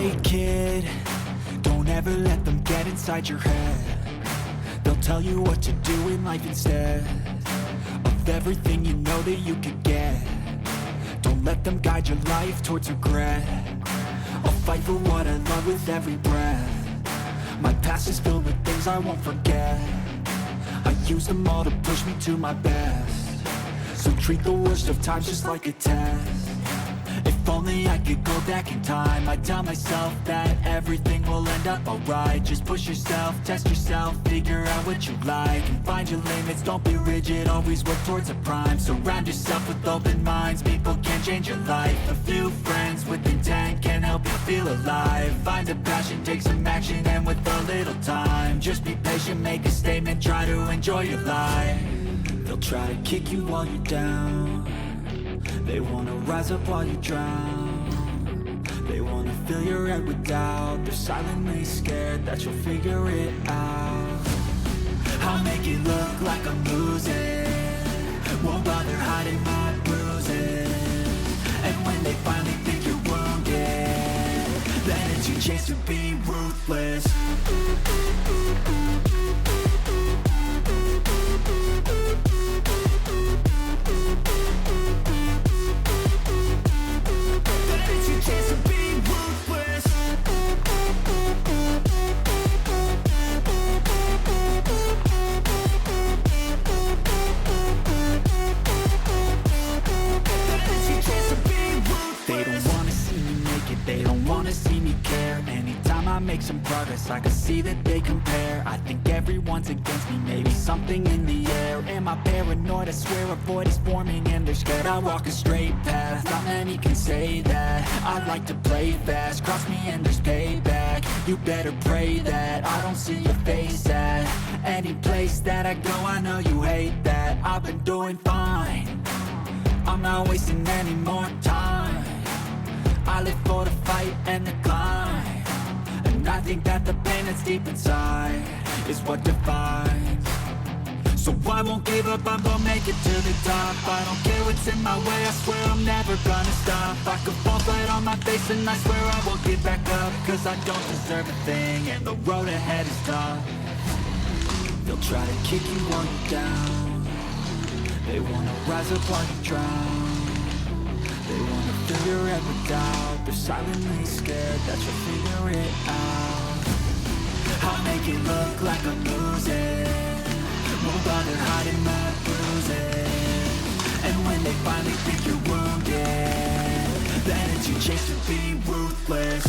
Hey kid, don't ever let them get inside your head. They'll tell you what to do in life instead of everything you know that you could get. Don't let them guide your life towards regret. I'll fight for what I love with every breath. My past is filled with things I won't forget. I use them all to push me to my best. So treat the worst of times just like a test. If only I could go back in time, I'd tell myself that everything will end up alright. Just push yourself, test yourself, figure out what you like, and find your limits, don't be rigid, always work towards a prime. Surround yourself with open minds, people can change your life. A few friends with intent can help you feel alive. Find a passion, take some action, and with a little time, just be patient, make a statement, try to enjoy your life. They'll try to kick you while you're down. They wanna rise up while you drown. They wanna fill your head with doubt. They're silently scared that you'll figure it out. I'll make it look like I'm losing, won't bother hiding my bruises. And when they finally think you're wounded, then it's your chance to be ruthless. They don't wanna see me care. Anytime I make some progress, I can see that they compare. I think everyone's against me, maybe something in the air. Am I paranoid? I swear a void is forming and they're scared. I walk a straight path, not many can say that. I like to play fast, cross me and there's payback. You better pray that I don't see your face at any place that I go. I know you hate that. I've been doing fine, I'm not wasting any more time. I live for the fight and the climb, and I think that the pain that's deep inside is what defines. So I won't give up, I'm gonna make it to the top. I don't care what's in my way, I swear I'm never gonna stop. I could fall flat on my face and I swear I won't get back up, cause I don't deserve a thing and the road ahead is tough. They'll try to kick you while you're down. They wanna rise up while you drown. They wanna fill your head with doubt. They're silently scared that you'll figure it out. I'll make it look like I'm losing, won't bother hiding my bruises. And when they finally think you're wounded, then it's your chance to be ruthless.